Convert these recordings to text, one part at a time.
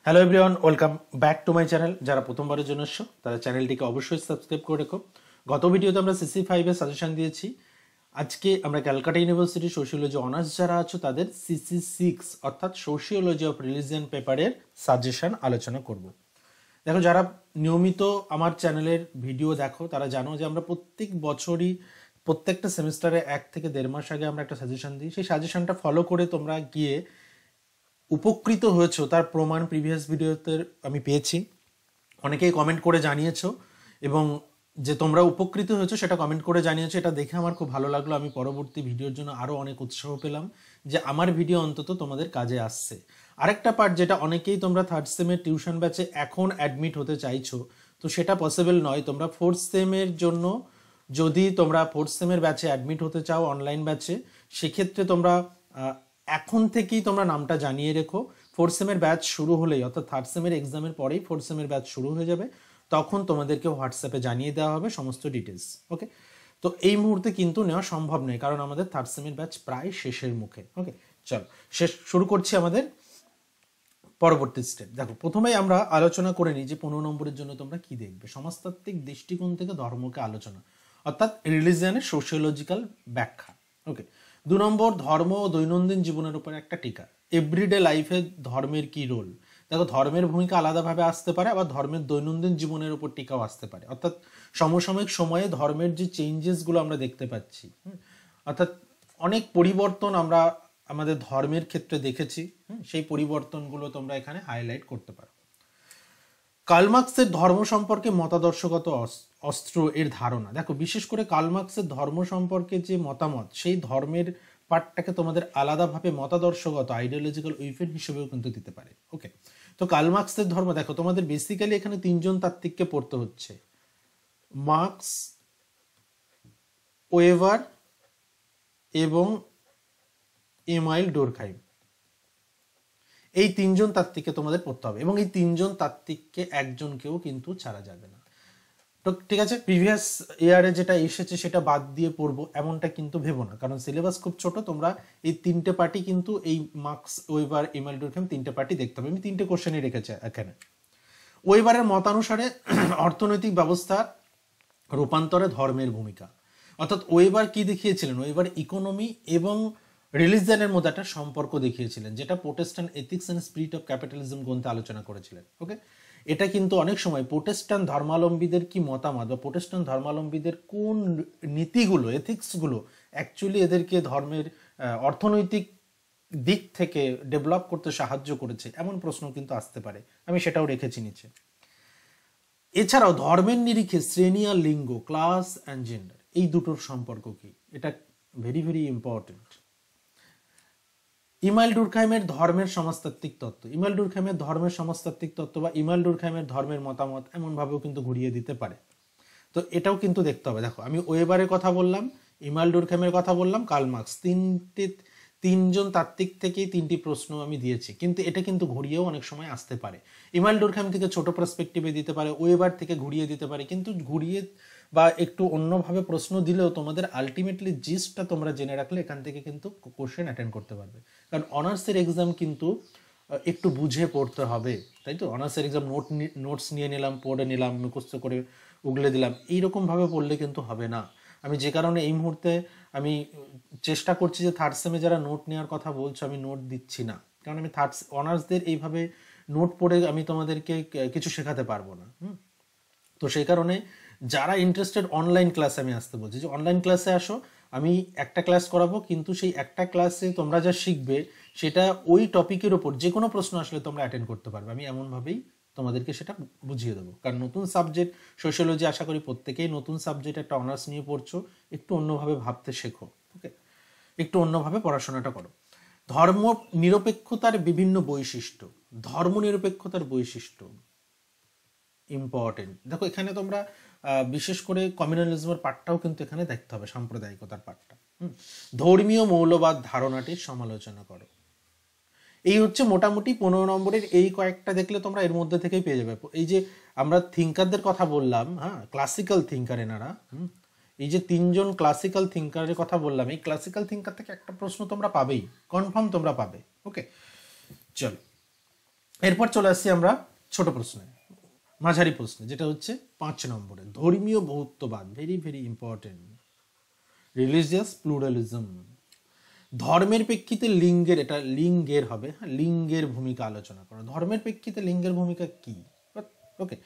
Hello everyone, welcome back to my channel. যারা প্রথমবারের জন্য এসছো তারা চ্যানেলটিকে অবশ্যই সাবস্ক্রাইব করে রেখো। গত ভিডিওতে আমরা CC-5 এর সাজেশন দিয়েছি। আজকে আমরা ক্যালকাটা ইউনিভার্সিটি সোশিওলজি অনার্স যারা আছো তাদের CC-6 অর্থাৎ সোশিওলজি অফ রিলিজিয়ন পেপারের সাজেশন আলোচনা করব। দেখো, যারা নিয়মিত আমার চ্যানেলের ভিডিও দেখো তারা জানো যে আমরা প্রত্যেক বছরই প্রত্যেকটা সেমিস্টারে 1 থেকে 1.5 মাস আগে আমরা একটা সাজেশন দিই। সেই সাজেশনটা ফলো করে তোমরা গিয়ে উপকৃত হয়েছো তার প্রমাণ প্রিভিয়াস ভিডিওতে আমি পেয়েছি। অনেকেই কমেন্ট করে জানিয়েছো এবং যে তোমরা উপকৃত হয়েছো সেটা কমেন্ট করে জানিয়েছো। এটা দেখে আমার খুব ভালো লাগলো। আমি পরবর্তী ভিডিওর জন্য আরও অনেক উৎসাহ পেলাম যে আমার ভিডিও অন্তত তোমাদের কাজে আসছে। আরেকটা পার্ট, যেটা অনেকেই তোমরা থার্ড সেমের টিউশন ব্যাচে এখন অ্যাডমিট হতে চাইছো, তো সেটা পসিবল নয়। তোমরা ফোর্থ সেমের জন্য যদি তোমরা ফোর্থ সেমের ব্যাচে অ্যাডমিট হতে চাও অনলাইন ব্যাচে, সেক্ষেত্রে তোমরা এখন থেকেই তোমরা নামটা জানিয়ে রেখো। ফোর্থ সেমের ব্যাচ শুরু হলেই, অর্থাৎ থার্ড সেমের এক্সামের পরেই ফোর্থ সেমের ব্যাচ শুরু হয়ে যাবে, তখন তোমাদেরকে হোয়াটসঅ্যাপে জানিয়ে দেওয়া হবে সমস্ত ডিটেলস। ওকে, তো এই মুহূর্তে কিন্তু নেওয়া সম্ভব নয়, কারণ আমাদের থার্ড সেমের ব্যাচ প্রায় শেষের মুখে। ওকে, চলো শুরু করছি আমাদের পরবর্তী স্টেপ। দেখো, প্রথমেই আমরা আলোচনা করে নিই যে 15 নম্বরের জন্য তোমরা কি দেখবে। সমাজতাত্ত্বিক দৃষ্টিকোণ থেকে ধর্মকে আলোচনা, অর্থাৎ রিলিজিয়নের সোশিওলজিক্যাল ব্যাখ্যা। ওকে, 2 নম্বর, ধর্ম ও দৈনন্দিন জীবনের উপর একটা টিকা। এভরিডে লাইফে ধর্মের কি রোল। দেখো, ধর্মের ভূমিকা আলাদাভাবে আসতে পারে, আবার ধর্মের দৈনন্দিন জীবনের উপর টিকাও আসতে পারে। অর্থাৎ সমসাময়িক সময়ে ধর্মের যে চেঞ্জেসগুলো আমরা দেখতে পাচ্ছি, অর্থাৎ অনেক পরিবর্তন আমরা আমাদের ধর্মের ক্ষেত্রে দেখেছি, সেই পরিবর্তনগুলো তোমরা এখানে হাইলাইট করতে পারো। কার্ল মার্কসের ধর্ম সম্পর্কে মতাদর্শগত অস্ত্র এর ধারণা। দেখো, বিশেষ করে কার্ল মার্কসের ধর্ম সম্পর্কে যে মতামত, সেই ধর্মের পার্টটাকে তোমাদের আলাদাভাবে মতাদর্শগত আইডিওলজিক্যাল উইপেন হিসেবেও কিন্তু দিতে পারে। ওকে, তো কার্ল মার্কসের ধর্ম, দেখো তোমাদের বেসিক্যালি এখানে 3জন তাত্ত্বিককে পড়তে হচ্ছে, মার্কস, ওয়েভার এবং এমাইল ডোরখাইম। এই 3জন তাত্ত্বিককে তোমাদের পড়তে হবে, এবং এই 3জন তাত্ত্বিককে একজনকেও কিন্তু ছাড়া যাবে না। তো ঠিক আছে, প্রিভিয়াস ইয়ারে যেটা এসেছে সেটা বাদ দিয়ে পড়বো এমনটা কিন্তু ভেবো না, কারণ সিলেবাস খুব ছোট। তোমরা এই 3টে পার্টি কিন্তু, এই মার্কস, ওয়েবার, এমাইল ডোরখাইম 3টে পার্টি দেখতে হবে। আমি 3টে কোশ্চেনই রেখেছি এখানে। ওয়েবারের মতানুসারে অর্থনৈতিক ব্যবস্থা রূপান্তরে ধর্মের ভূমিকা, অর্থাৎ ওয়েবার কি দেখিয়েছিলেন, ওয়েবার ইকোনমি এবং রিলিজিয়নের মধ্যে একটা সম্পর্ক দেখিয়েছিলেন, যেটা Protestant ethics and spirit of capitalism গ্রন্থে আলোচনা করেছিলেন। ওকে, এটা কিন্তু অনেক সময় প্রোটেস্ট্যান্ট ধর্মাবলম্বীদের কি মতামত বা প্রোটেস্ট্যান্ট ধর্মাবলম্বীদের কোন নীতিগুলো, এথিক্সগুলো অ্যাকচুয়ালি এদেরকে ধর্মের অর্থনৈতিক দিক থেকে ডেভেলপ করতে সাহায্য করেছে, এমন প্রশ্ন কিন্তু আসতে পারে। আমি সেটাও রেখেছি নিচে। এছাড়াও ধর্মের নিরিখে শ্রেণী আর লিঙ্গ, ক্লাস অ্যান্ড জেন্ডার, এই দুটোর সম্পর্ক কি, এটা ভেরি ভেরি ইম্পর্টেন্ট। ইমাইল ডুরখাইমের ধর্মের সমাজতাত্ত্বিক তত্ত্ব, ইমাইল ডুরখাইমের ধর্মের সমাজতাত্ত্বিক তত্ত্ব বা ইমাইল ডুরখাইমের ধর্মের মতামত, এমনভাবেও কিন্তু ঘুরিয়ে দিতে পারে। তো এটাও কিন্তু দেখতে হবে। দেখো, আমি ওয়েবারের কথা বললাম, ইমাইল ডুরখাইমের কথা বললাম, কার্ল মার্কস, 3জন তাত্ত্বিক থেকেই 3টি প্রশ্ন আমি দিয়েছি, কিন্তু এটা কিন্তু ঘুরিয়েও অনেক সময় আসতে পারে। ইমাইল ডুরখাইম থেকে ছোট পার্সপেক্টিভে দিতে পারে, ওয়েবার থেকে ঘুরিয়ে দিতে পারে, কিন্তু ঘুরিয়ে বা একটু অন্যভাবে প্রশ্ন দিলেও তোমাদের আলটিমেটলি জিস্টটা তোমরা জেনে রাখলে এখান থেকে কিন্তু কোশ্চেন অ্যাটেন্ড করতে পারবে। কারণ অনার্সের এক্সাম কিন্তু একটু বুঝে পড়তে হবে, তাই তো? অনার্সের এক্সাম নোটস নিয়ে নিলাম, পড়ে নিলাম, মুখস্থ করে উগলে দিলাম, এইরকমভাবে পড়লে কিন্তু হবে না। আমি যে কারণে এই মুহূর্তে আমি চেষ্টা করছি যে থার্ড সেমে যারা নোট নেওয়ার কথা বলছো, আমি নোট দিচ্ছি না, কারণ আমি অনার্সদের এইভাবে নোট পড়ে আমি তোমাদেরকে কিছু শেখাতে পারবো না। তো সেই কারণে যারা ইন্টারেস্টেড, অনলাইন ক্লাসে আমি আসতে বলছি যে অনলাইন ক্লাসে আসো, আমি একটা ক্লাস করাবো, কিন্তু সেই একটা ক্লাসে তোমরা যা শিখবে সেটা ওই টপিকের ওপর যে কোনো প্রশ্ন আসলে তোমরা অ্যাটেন্ড করতে পারবে। আমি এমনভাবেই তোমাদেরকে সেটা বুঝিয়ে দেবো, কারণ নতুন সাবজেক্ট সোশিওলজি, আশা করি প্রত্যেকেই নতুন সাবজেক্ট একটা অনার্স নিয়ে পড়ছো, একটু অন্যভাবে ভাবতে শেখো। ওকে, একটু অন্যভাবে পড়াশোনাটা করো। ধর্ম নিরপেক্ষতার বিভিন্ন বৈশিষ্ট্য, ধর্ম নিরপেক্ষতার বৈশিষ্ট্য ইম্পর্টেন্ট। দেখো, এখানে তোমরা বিশেষ করে কমিউনালিজমের পার্টটাও কিন্তু এখানে দেখতে হবে, সাম্প্রদায়িকতার পার্টটা। ধর্মীয় মৌলবাদ ধারণাটির সমালোচনা করো। এই হচ্ছে মোটামুটি 15 নম্বরের এই কয়েকটা দেখলে তোমরা এর মধ্যে থেকেই পেয়ে যাবে। এই যে আমরা থিঙ্কারদের কথা বললাম, হ্যাঁ, ক্লাসিক্যাল থিঙ্কার এনারা, এই যে 3জন ক্লাসিক্যাল থিঙ্কারের কথা বললাম, এই ক্লাসিক্যাল থিঙ্কার থেকে একটা প্রশ্ন তোমরা পাবেই, কনফার্ম তোমরা পাবে। ওকে, চলো এরপর চলে আসছি আমরা ছোট প্রশ্নে, মাঝারি প্রশ্নে, যেটা হচ্ছে 5 নম্বরে ধর্মীয় বহুত্ববাদ, very very important. Religious pluralism, ধর্মের প্রেক্ষিতে লিঙ্গের, এটা লিঙ্গের হবে, হ্যাঁ, লিঙ্গের ভূমিকা আলোচনা করো। ধর্মের প্রেক্ষিতে লিঙ্গের ভূমিকা কি? ওকে।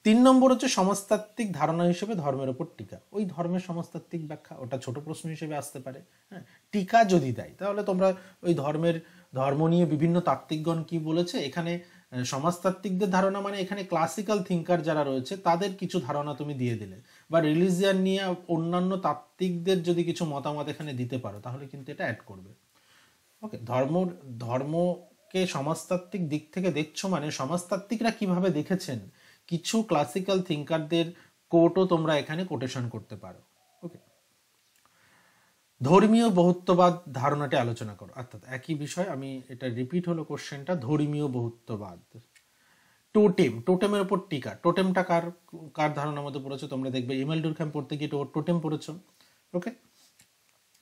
3 নম্বর হচ্ছে সমাজতাত্ত্বিক ধারণা হিসেবে ধর্মের ওপর টিকা। ওই ধর্মের সমাজতাত্ত্বিক ব্যাখ্যা, ওটা ছোট প্রশ্ন হিসেবে আসতে পারে। হ্যাঁ, টিকা যদি দেয় তাহলে তোমরা ওই ধর্ম নিয়ে বিভিন্ন তাত্ত্বিকগণ কি বলেছে, এখানে সমাজতাত্ত্বিকদের ধারণা মানে এখানে ক্লাসিক্যাল থিঙ্কার যারা রয়েছে তাদের কিছু ধারণা তুমি দিয়ে দিলে, বা রিলিজিয়ান নিয়ে অন্যান্য তাত্ত্বিকদের যদি কিছু মতামত এখানে দিতে পারো তাহলে কিন্তু এটা অ্যাড করবে। ওকে, ধর্মকে সমাজতাত্ত্বিক দিক থেকে দেখছো মানে সমাজতাত্ত্বিকরা কিভাবে দেখেছেন, কিছু ক্লাসিক্যাল থিঙ্কারদের কোটও তোমরা এখানে কোটেশন করতে পারো। ওকে, ধর্মীয় বহুত্ববাদ ধারণাটি আলোচনা করো। অর্থাৎ একই বিষয়, আমি এটা রিপিট হলো কোশ্চেনটা, ধর্মীয় বহুত্ববাদ। টোটেমের উপর টিকা, টোটেমটা কার ধারণার মধ্যে পড়েছো তোমরা দেখবে ইমেল ডুরখাম পড়তে গিয়ে টোটেম পড়েছো। ওকে,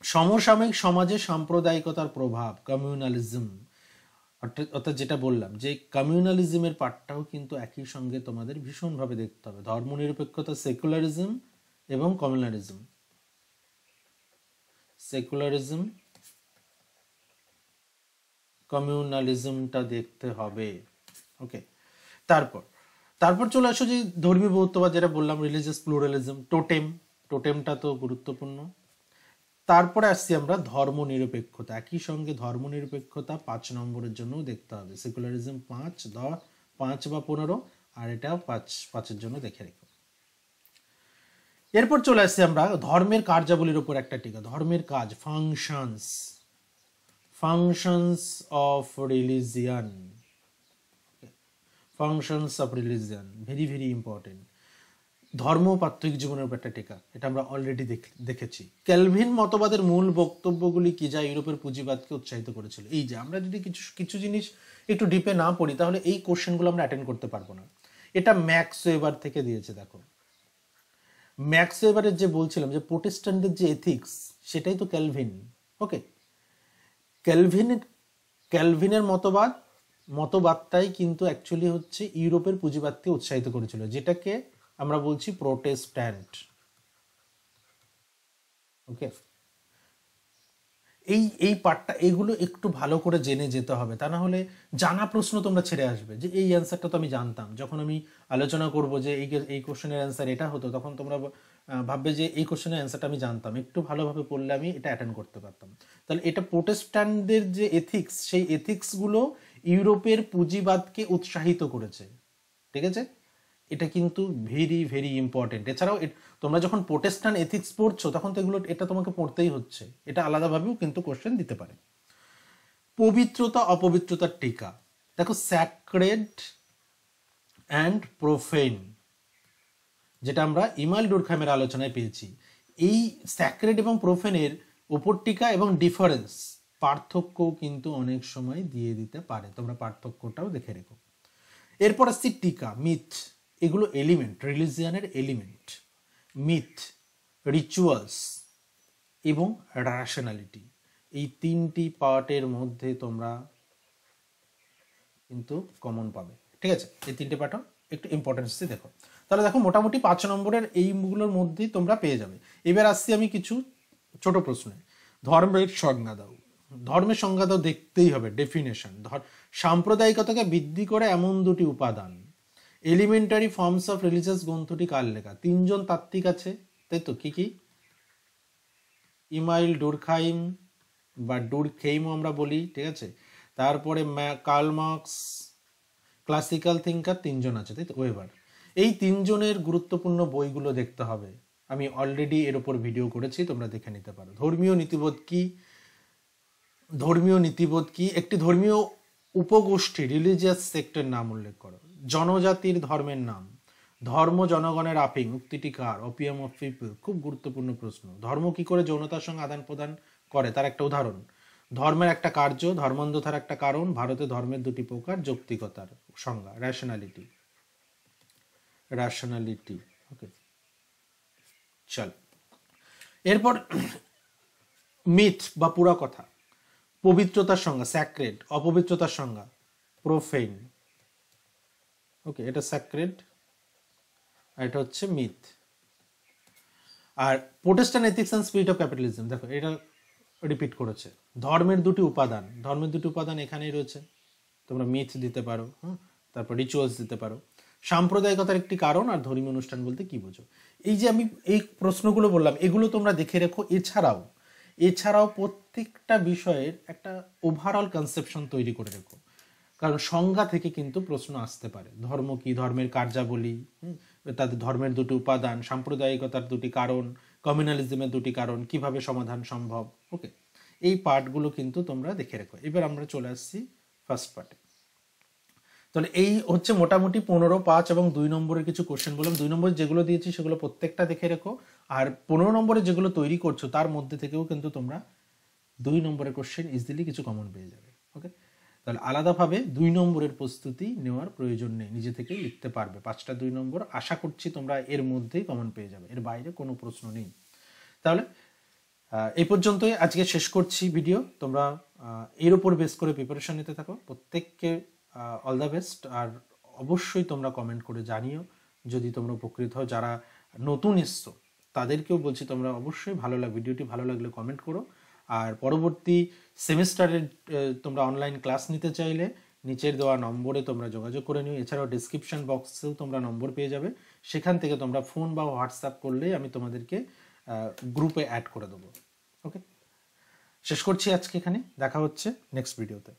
সমসাময়িক সমাজে সাম্প্রদায়িকতার প্রভাব, কমিউনালিজম, অর্থাৎ যেটা বললাম যে কমিউনালিজমের পার্টটাও কিন্তু একই সঙ্গে তোমাদের ভীষণভাবে দেখতে হবে। ধর্মনিরপেক্ষতা, সেকুলারিজম এবং কমিউনালিজম, সেকুলারিজম কমিউনালিজমটা দেখতে হবে। ওকে, তারপর চলে আসো যে ধর্মীয় বহুত্ববাদ, যেটা বললাম রিলিজিয়াস প্লুরালিজম, টোটেমটা তো গুরুত্বপূর্ণ। তারপরে আসছি আমরা ধর্মনিরপেক্ষতা, একই সঙ্গে ধর্মনিরপেক্ষতা 5 নম্বরের জন্য দেখতে হবে। সেকুলারিজম 5 বা 15, আর এটা 5-5-এর জন্য দেখে রেখো। এরপর চলে আসছি আমরা ধর্মের কার্যাবলীর উপর একটা টিকা, ধর্মের কাজ, functions of religion, very very important. ধর্ম প্রাত্যহিক জীবনের উপর একটা টিকা, এটা আমরা অলরেডি দেখেছি। ক্যালভিন মতবাদের মূল বক্তব্যগুলি কি, যা ইউরোপের পুঁজিবাদকে উৎসাহিত করেছিল। এই যে আমরা যদি কিছু জিনিস একটু ডিপে না পড়ি তাহলে এই কোশ্চেনগুলো আমরা অ্যাটেন্ড করতে পারবো না। এটা ম্যাক্স ওয়েবার থেকে দিয়েছে। দেখো, ম্যাক্স ওয়েবারের যে বলছিলাম যে প্রোটেস্ট্যান্টদের যে এথিক্স, সেটাই তো ক্যালভিন। ওকে, ক্যালভিনের মতবাদটাই কিন্তু অ্যাকচুয়ালি হচ্ছে ইউরোপের পুঁজিবাদকে উৎসাহিত করেছিল, যেটাকে আমরা বলছি প্রোটেস্ট্যান্ট। ওকে, এই পার্টটা, এগুলো একটু ভালো করে জেনে যেতে হবে, তা না হলে জানা প্রশ্ন তোমরা ছেড়ে আসবে যে এই অ্যান্সারটা তো আমি জানতাম। যখন আমি আলোচনা করব যে এই কোশ্চেনের অ্যান্সার এটা হতো, তখন তোমরা ভাববে যে এই কোশ্চেনের অ্যান্সারটা আমি জানতাম, একটু ভালোভাবে পড়লে আমি এটা অ্যাটেন্ড করতে পারতাম। তাহলে এটা প্রোটেস্ট্যান্টদের যে এথিক্স, সেই এথিক্সগুলো ইউরোপের পুঁজিবাদকে উৎসাহিত করেছে। ঠিক আছে, এটা কিন্তু ভেরি ভেরি ইম্পর্টেন্ট। এছাড়াও তোমরা যখন প্রোটেস্ট্যান্ট এথিক্স পড়ছো তখন তো এটা তোমাকে পড়তেই হচ্ছে, এটা আলাদাভাবেও কিন্তু কোশ্চেন দিতে পারে। পবিত্রতা অপবিত্রতার টিকা, দেখো স্যাক্রেড অ্যান্ড প্রোফেন, যেটা আমরা ইমাল ডুরখামের আলোচনায় পেয়েছি। এই স্যাক্রেড এবং প্রোফেনের উপর টিকা এবং ডিফারেন্স, পার্থক্যও কিন্তু অনেক সময় দিয়ে দিতে পারে, তোমরা পার্থক্যটাও দেখে রেখো। এরপর আসছি টিকা, মিথ, এগুলো এলিমেন্ট, রিলিজিয়ানের এলিমেন্ট, মিথ, রিচুয়ালস এবং রেশনালিটি, এই 3টি পার্টের মধ্যে তোমরা কিন্তু কমন পাবে। ঠিক আছে, এই 3টে পার্টও একটু ইম্পর্টেন্স দিয়ে দেখো। তাহলে দেখো মোটামুটি 5 নম্বরের এইগুলোর মধ্যেই তোমরা পেয়ে যাবে। এবার আসছি আমি কিছু ছোট প্রশ্নে। ধর্মের সংজ্ঞা দাও, ধর্মের সংজ্ঞা দাও দেখতেই হবে, ডেফিনেশন। সাম্প্রদায়িকতাকে বৃদ্ধি করে এমন 2টি উপাদান, এলিমেন্টারি ফর্মস অফ রিলিজিয়াস গ্রন্থটি কার লেখা? 3জন তাত্ত্বিক আছে, তাই তো? কি কি? ইমাইল ডুরখাইম বা ডুরখেইমও আমরা বলি, ঠিক আছে। তারপরে কার্ল মার্কস, ক্লাসিক্যাল থিঙ্কার 3জন আছে, তাই তো, ওয়েবার। এই 3জনের গুরুত্বপূর্ণ বইগুলো দেখতে হবে, আমি অলরেডি এর উপর ভিডিও করেছি, তোমরা দেখে নিতে পারো। ধর্মীয় নীতিবোধ কি? একটি ধর্মীয় উপগোষ্ঠী, রিলিজিয়াস সেক্টের নাম উল্লেখ করো। জনজাতির ধর্মের নাম। ধর্ম জনগণের আফিং, উক্তিটি কার? অপিয়াম অফ পিপল, খুব গুরুত্বপূর্ণ প্রশ্ন। ধর্ম কি করে যৌনতার সঙ্গে আদান প্রদান করে, তার একটা উদাহরণ। ধর্মের একটা কার্য, ধর্মান্ধতার একটা কারণ, ভারতে ধর্মের 2টি প্রকার, যৌক্তিকতার সংজ্ঞা, রেশনালিটি। ওকে, চল এরপর মিথ বা পুরা কথা, পবিত্রতার সংজ্ঞা স্যাক্রেড, অপবিত্রতার সংজ্ঞা প্রোফেন, ওকে, এটা স্যাক্রেড আর এটা হচ্ছে মিথ। আর Protestant ethics and spirit of capitalism, দেখো এটা রিপিট করেছে। ধর্মের দুটি উপাদান এখানেই রয়েছে, তোমরা মিথ দিতে পারো, তারপর রিচুয়ালস দিতে পারো। সাম্প্রদায়িকতার একটি কারণ আর ধর্মীয় অনুষ্ঠান বলতে কি বোঝো? এই যে আমি এই প্রশ্নগুলো বললাম, এগুলো তোমরা দেখে রেখো। এছাড়াও প্রত্যেকটা বিষয়ের একটা ওভারঅল কনসেপশন তৈরি করে রেখো, কারণ সংজ্ঞা থেকে কিন্তু প্রশ্ন আসতে পারে। ধর্ম কি, ধর্মের কার্যাবলী, তাদের ধর্মের দুটি উপাদান, সাম্প্রদায়িকতার দুটি কারণ, কমিউনালিজমের দুটি কারণ, কিভাবে সমাধান সম্ভব। ওকে, এই পার্টগুলো কিন্তু তোমরা দেখে রেখো। এবার আমরা চলে আসছি ফার্স্ট পার্টে। তাহলে এই হচ্ছে মোটামুটি 15, 5 এবং 2 নম্বরের কিছু কোশ্চেন বললাম। 2 নম্বরে যেগুলো দিয়েছি সেগুলো প্রত্যেকটা দেখে রেখো। আর 15 নম্বরে যেগুলো তৈরি করছো তার মধ্যে থেকেও কিন্তু তোমরা 2 নম্বরের কোশ্চেন ইজিলি কিছু কমন পেয়ে যাবে। ওকে, তাহলে আলাদাভাবে 2 নম্বরের প্রস্তুতি নেওয়ার প্রয়োজন নেই, নিজে থেকেই লিখতে পারবে। 5টা 2 নম্বর আশা করছি তোমরা এর মধ্যেই কমন পেয়ে যাবে, এর বাইরে কোনো প্রশ্ন নেই। তাহলে এই পর্যন্তই আজকে শেষ করছি ভিডিও। তোমরা এর উপর বেস করে প্রিপারেশন নিতে থাকো। প্রত্যেককে অল দ্য বেস্ট। আর অবশ্যই তোমরা কমেন্ট করে জানিও যদি তোমরা উপকৃত হও। যারা নতুন এসছো তাদেরকেও বলছি তোমরা অবশ্যই ভিডিওটি ভালো লাগলে কমেন্ট করো। আর পরবর্তী সেমিস্টারের তোমরা অনলাইন ক্লাস নিতে চাইলে নিচের দেওয়া নম্বরে তোমরা যোগাযোগ করে নিও। এছাড়াও ডিসক্রিপশন বক্সেও তোমরা নম্বর পেয়ে যাবে, সেখান থেকে তোমরা ফোন বা হোয়াটসঅ্যাপ করলেই আমি তোমাদেরকে গ্রুপে অ্যাড করে দেবো। ওকে, শেষ করছি আজকে এখানে, দেখা হচ্ছে নেক্সট ভিডিওতে।